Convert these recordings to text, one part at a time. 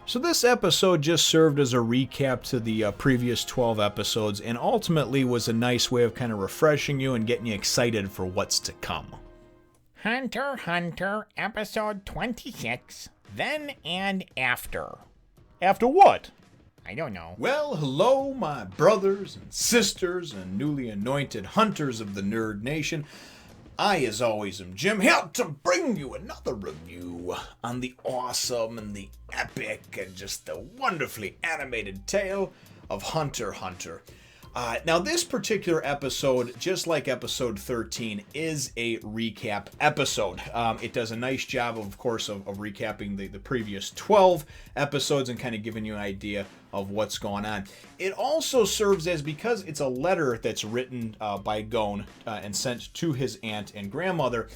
So this episode just served as a recap to the previous 12 episodes and ultimately was a nice way of kind of refreshing you and getting you excited for what's to come. Hunter x Hunter, episode 26, Then and After. After what? I don't know. Well, hello, my brothers and sisters and newly anointed hunters of the Nerd Nation. I, as always, am Jim, here to bring you another review on the awesome and the epic and just the wonderfully animated tale of Hunter x Hunter. Now, this particular episode, just like episode 13, is a recap episode. It does a nice job, of course, of recapping the previous 12 episodes and kind of giving you an idea of what's going on. It also serves as, because it's a letter that's written by Gon and sent to his aunt and grandmother,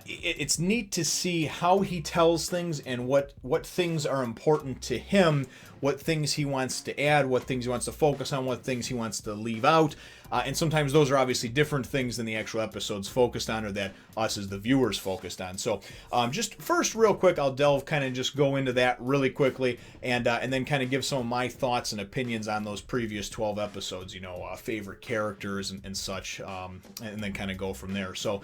it's neat to see how he tells things and what things are important to him, what things he wants to add, what things he wants to focus on, what things he wants to leave out. And sometimes those are obviously different things than the actual episode's focused on or that us as the viewers focused on. So just first, real quick, I'll just go into that really quickly and then kind of give some of my thoughts and opinions on those previous 12 episodes, favorite characters and such, and then kind of go from there. So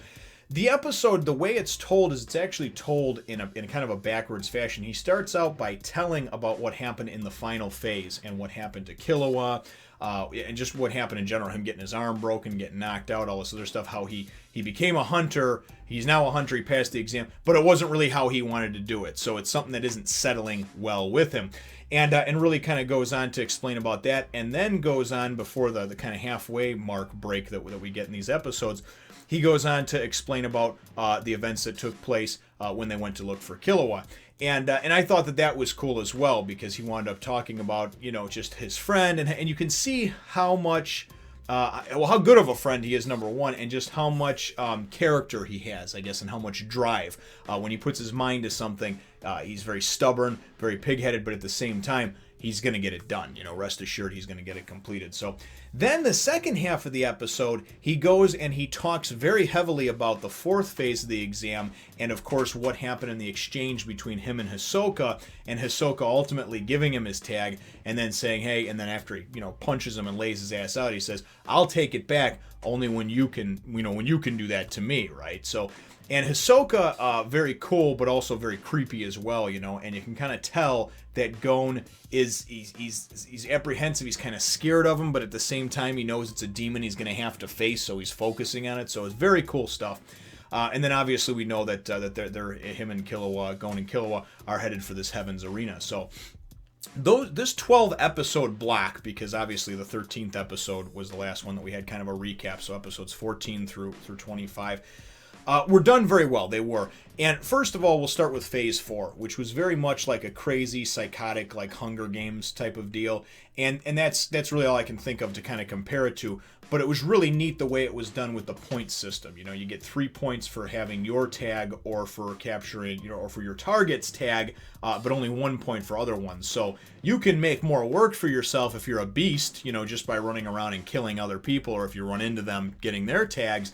the episode, the way it's told is it's actually told in kind of a backwards fashion. He starts out by telling about what happened in the final phase and what happened to Killua, and just what happened in general, him getting his arm broken, getting knocked out, all this other stuff, how he became a hunter. He's now a hunter, he passed the exam, but it wasn't really how he wanted to do it. So it's something that isn't settling well with him. And really kind of goes on to explain about that, and then goes on before the kind of halfway mark break that we get in these episodes. He goes on to explain about the events that took place when they went to look for Killua. And I thought that was cool as well, because he wound up talking about, just his friend. And you can see how much, how good of a friend he is, number one, and just how much character he has, I guess, and how much drive. When he puts his mind to something, he's very stubborn, very pig-headed, but at the same time, he's going to get it done. Rest assured he's going to get it completed. So then the second half of the episode, he goes and he talks very heavily about the fourth phase of the exam and, of course, what happened in the exchange between him and Hisoka ultimately giving him his tag and then saying, hey, and then after he, punches him and lays his ass out, he says, I'll take it back only when you can, when you can do that to me, right? So, and Hisoka, very cool, but also very creepy as well, and you can kind of tell that Gon he's apprehensive, he's kind of scared of him, but at the same time, he knows it's a demon he's going to have to face, so he's focusing on it, so it's very cool stuff. And then obviously we know that they're him and Killua, Gon and Killua, are headed for this Heaven's Arena, so this 12 episode block, because obviously the 13th episode was the last one that we had kind of a recap, so episodes 14 through 25, were done very well. They were. And first of all, we'll start with Phase 4, which was very much like a crazy, psychotic, like Hunger Games type of deal. And that's really all I can think of to kind of compare it to. But it was really neat the way it was done with the point system. You get 3 points for having your tag or for capturing, or for your target's tag, but only 1 point for other ones. So you can make more work for yourself if you're a beast, just by running around and killing other people, or if you run into them getting their tags.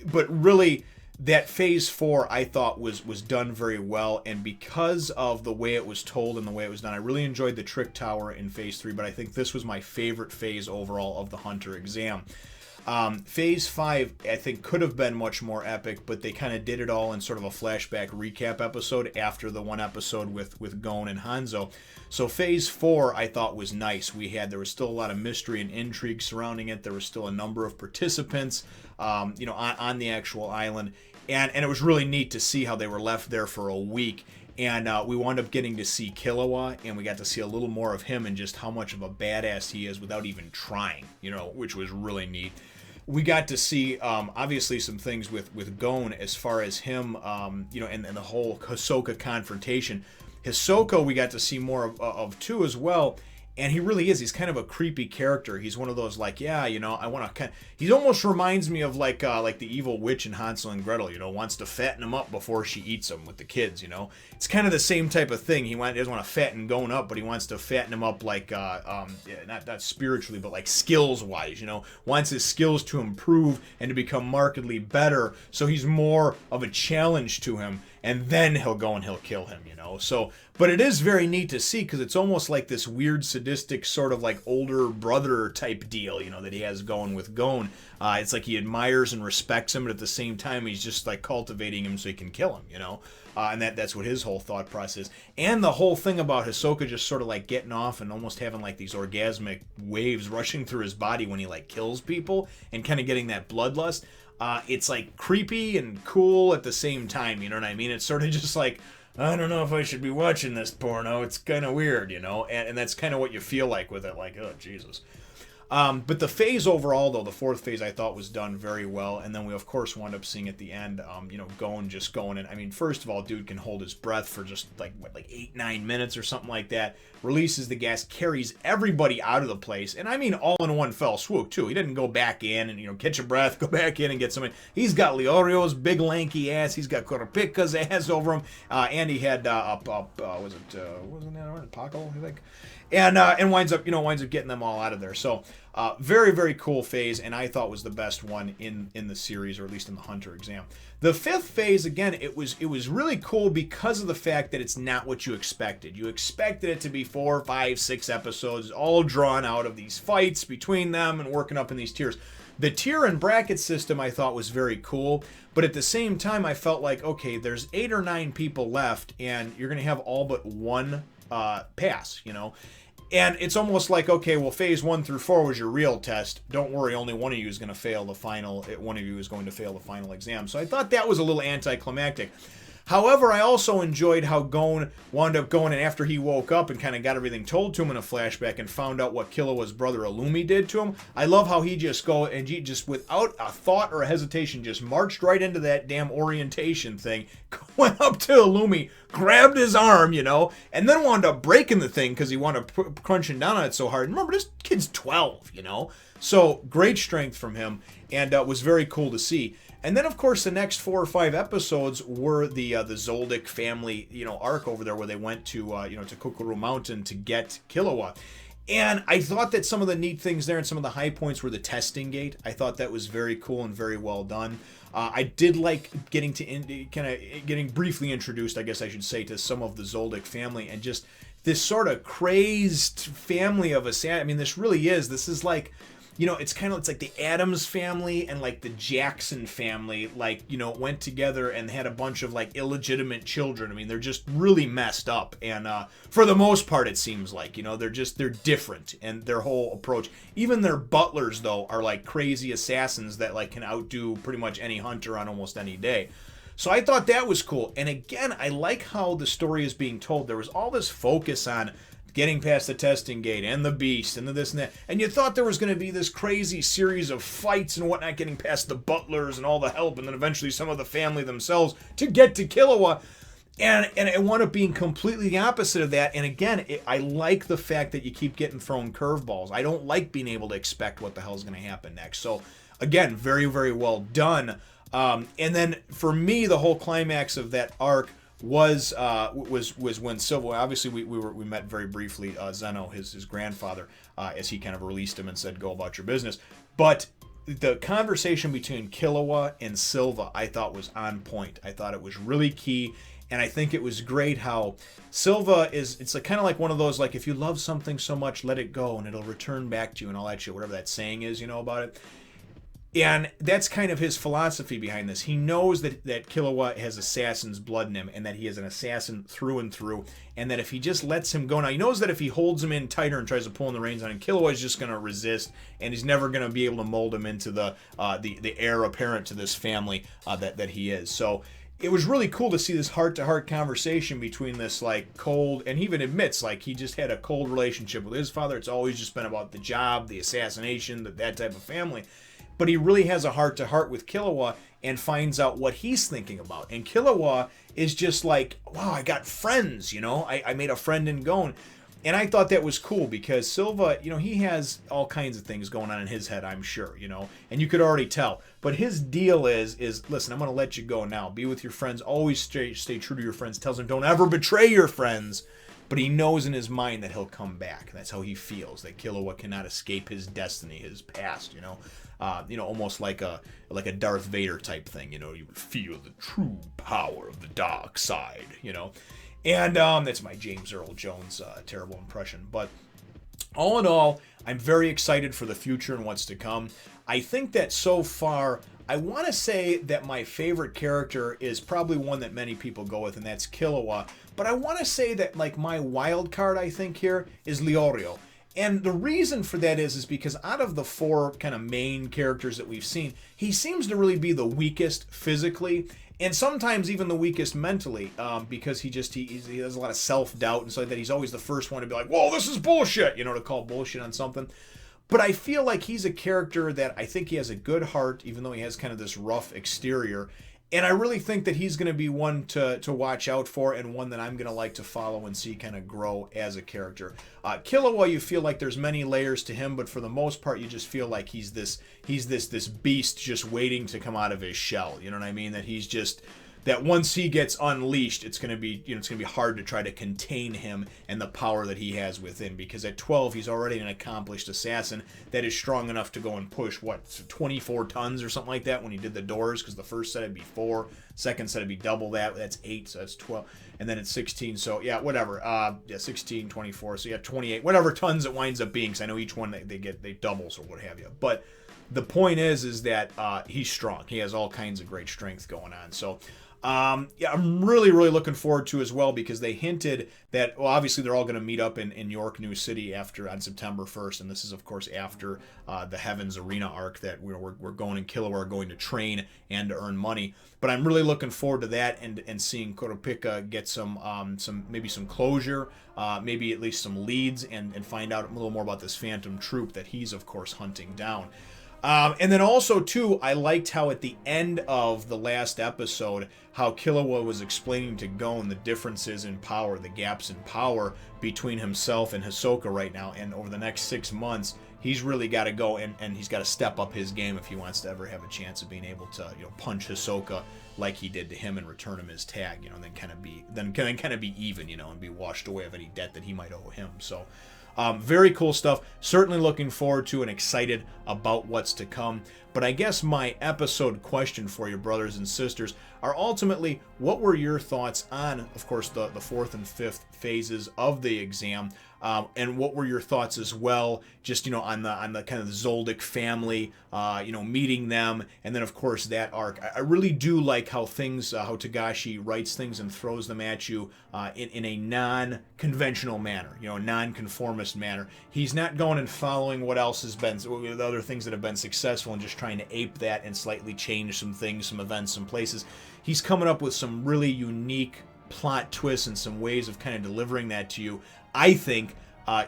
But really, that Phase 4, I thought, was done very well, and because of the way it was told and the way it was done, I really enjoyed the Trick Tower in Phase 3, but I think this was my favorite phase overall of the Hunter exam. Phase 5, I think, could have been much more epic, but they kind of did it all in sort of a flashback recap episode after the one episode with Gon and Hanzo. So Phase 4, I thought, was nice. There was still a lot of mystery and intrigue surrounding it. There was still a number of participants, on the actual island. And it was really neat to see how they were left there for a week. And we wound up getting to see Killua, and we got to see a little more of him and just how much of a badass he is without even trying, which was really neat. We got to see, obviously, some things with Gon as far as him, and the whole Hisoka confrontation. Hisoka, we got to see more of too as well. And he really is. He's kind of a creepy character. He's one of those, like, I want to he almost reminds me of like the evil witch in Hansel and Gretel, wants to fatten him up before she eats him with the kids, It's kind of the same type of thing. He doesn't want to fatten Gon up, but he wants to fatten him up like, not spiritually, but like skills-wise, Wants his skills to improve and to become markedly better, so he's more of a challenge to him. and then he'll go and he'll kill him, you know. So, but it is very neat to see because it's almost like this weird sadistic sort of like older brother type deal, you know, that he has going with Gon. It's like he admires and respects him, but at the same time he's just like cultivating him so he can kill him, you know. And that's what his whole thought process is. And the whole thing about Hisoka just sort of like getting off and almost having like these orgasmic waves rushing through his body when he like kills people and kind of getting that bloodlust. It's like creepy and cool at the same time, you know what I mean? It's sort of just like, I don't know if I should be watching this porno. It's kind of weird, you know? And that's kind of what you feel like with it, like, oh, Jesus. But the phase overall, though, the fourth phase, I thought was done very well. And then we, of course, wound up seeing at the end, you know, Gon just going. And I mean, first of all, dude can hold his breath for just like, what, like 8-9 minutes or something like that. Releases the gas, carries everybody out of the place. And I mean, all in one fell swoop, too. He didn't go back in and, you know, catch a breath, go back in and get somebody. He's got Leorio's big lanky ass. He's got Kurapika's ass over him. And he had, wasn't that Paco, I think? And winds up getting them all out of there. So very, very cool phase, and I thought was the best one in the series, or at least in the Hunter exam. The fifth phase, again, it was really cool because of the fact that it's not what you expected. You expected it to be 4, 5, 6 episodes, all drawn out of these fights between them and working up in these tiers. The tier and bracket system I thought was very cool, but at the same time I felt like, okay, there's 8 or 9 people left, and you're going to have all but one pass, you know. And it's almost like, okay, well, phase 1 through 4 was your real test. Don't worry, only one of you is going to fail the final. One of you is going to fail the final exam. So I thought that was a little anticlimactic. However, I also enjoyed how Gon wound up going, and after he woke up and kind of got everything told to him in a flashback and found out what Killua's brother Illumi did to him, I love how he just he just without a thought or a hesitation just marched right into that damn orientation thing, went up to Illumi, grabbed his arm, you know, and then wound up breaking the thing because he wound up crunching down on it so hard. Remember, this kid's 12, you know, so great strength from him, and was very cool to see. And then, of course, the next 4 or 5 episodes were the Zoldyck family, you know, arc over there where they went to, to Kokoro Mountain to get Killua. And I thought that some of the neat things there and some of the high points were the testing gate. I thought that was very cool and very well done. I did like getting briefly introduced, I guess I should say, to some of the Zoldyck family and just this sort of crazed family of assassins. I mean, this is like, you know, it's like the Addams family and like the Jackson family, like, you know, went together and had a bunch of like illegitimate children. I mean, they're just really messed up. And for the most part, it seems like, you know, they're different and their whole approach. Even their butlers, though, are like crazy assassins that like can outdo pretty much any hunter on almost any day. So I thought that was cool. And again, I like how the story is being told. There was all this focus on getting past the testing gate and the beast and the this and that. And you thought there was going to be this crazy series of fights and whatnot, getting past the butlers and all the help, and then eventually some of the family themselves to get to Killua. And it wound up being completely the opposite of that. And again, I like the fact that you keep getting thrown curveballs. I don't like being able to expect what the hell's going to happen next. So again, very, very well done. And then for me, the whole climax of that arc was when Silva, obviously we met very briefly Zeno, his grandfather, as he kind of released him and said, go about your business. But the conversation between Killua and Silva I thought was on point. I thought it was really key, and I think it was great how Silva it's like, kind of like one of those, like, if you love something so much, let it go and it'll return back to you and all that shit, whatever that saying is, you know, about it. And that's kind of his philosophy behind this. He knows that Killua has assassin's blood in him and that he is an assassin through and through, and that if he just lets him go, now he knows that if he holds him in tighter and tries to pull in the reins on him, Killua is just going to resist, and he's never going to be able to mold him into the heir apparent to this family that he is. So it was really cool to see this heart-to-heart conversation between this, like, cold, and he even admits, like, he just had a cold relationship with his father. It's always just been about the job, the assassination, that type of family. But he really has a heart-to-heart with Killua and finds out what he's thinking about. And Killua is just like, wow, I got friends, you know? I made a friend in Gon. And I thought that was cool because Silva, you know, he has all kinds of things going on in his head, I'm sure, you know? And you could already tell. But his deal is listen, I'm going to let you go now. Be with your friends. Always stay true to your friends. Tells him, don't ever betray your friends. but he knows in his mind that he'll come back. That's how he feels, that Killua cannot escape his destiny, his past, almost like a Darth Vader type thing, you feel the true power of the dark side, and that's my James Earl Jones terrible impression. But all in all, I'm very excited for the future and what's to come. I think that so far, I want to say that my favorite character is probably one that many people go with, and that's Killua. But I want to say that my wild card, I think, here is Leorio. And the reason for that is because out of the 4 kind of main characters that we've seen, he seems to really be the weakest physically, and sometimes even the weakest mentally, because he has a lot of self-doubt and so like that. He's always the first one to be like, whoa, this is bullshit, to call bullshit on something. But I feel like he's a character that I think he has a good heart, even though he has kind of this rough exterior. And I really think that he's going to be one to watch out for, and one that I'm going to like to follow and see kind of grow as a character. Killua, you feel like there's many layers to him, but for the most part, you just feel like he's this beast just waiting to come out of his shell. You know what I mean? That once he gets unleashed, it's going to be hard to try to contain him and the power that he has within, because at 12 he's already an accomplished assassin that is strong enough to go and push 24 tons or something like that when he did the doors, because the first set would be 4, second set would be double that's 8, so that's 12, and then it's 16, so yeah, whatever, 16, 24, so yeah, 28, whatever tons it winds up being, because I know each one they doubles or what have you. But the point is that he's strong. He has all kinds of great strength going on. So I'm really, really looking forward to as well, because they hinted that, obviously they're all going to meet up in York New City on September 1st, and this is of course after the Heavens Arena arc that we're going, and Killua are going to train and to earn money. But I'm really looking forward to that and seeing Kurapika get some closure, maybe at least some leads, and find out a little more about this Phantom Troop that he's of course hunting down. And then also, too, I liked how at the end of the last episode, how Killua was explaining to Gon the differences in power, the gaps in power between himself and Hisoka right now. And over the next 6 months, he's really got to go and he's got to step up his game if he wants to ever have a chance of being able to punch Hisoka like he did to him and return him his tag, and then kind of be even, and be washed away of any debt that he might owe him. So very cool stuff. Certainly looking forward to and excited about what's to come. But I guess my episode question for you, brothers and sisters, are ultimately, what were your thoughts on, of course, the 4th and 5th phases of the exam? And what were your thoughts as well, just, on the kind of the Zoldyck family, meeting them, and then of course that arc. I really do like how Togashi writes things and throws them at you in a non-conventional manner, non-conformist manner. He's not going and following what else has been, the other things that have been successful, and just trying to ape that and slightly change some things, some events, some places. He's coming up with some really unique plot twists and some ways of kind of delivering that to you, I think,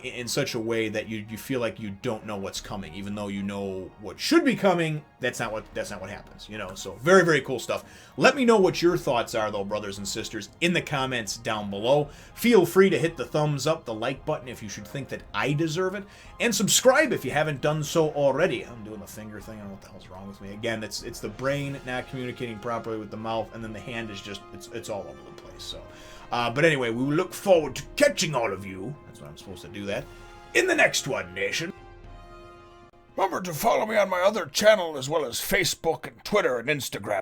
in such a way that you feel like you don't know what's coming, even though you know what should be coming. That's not what happens, So very, very cool stuff. Let me know what your thoughts are, though, brothers and sisters, in the comments down below. Feel free to hit the thumbs up, the like button if you should think that I deserve it, and subscribe if you haven't done so already. I'm doing the finger thing. I don't know what the hell's wrong with me. Again, it's the brain not communicating properly with the mouth, and then the hand is just it's all over the place. So. But anyway, we will look forward to catching all of you. That's what I'm supposed to do that. In the next one, Nation. Remember to follow me on my other channel, as well as Facebook and Twitter and Instagram.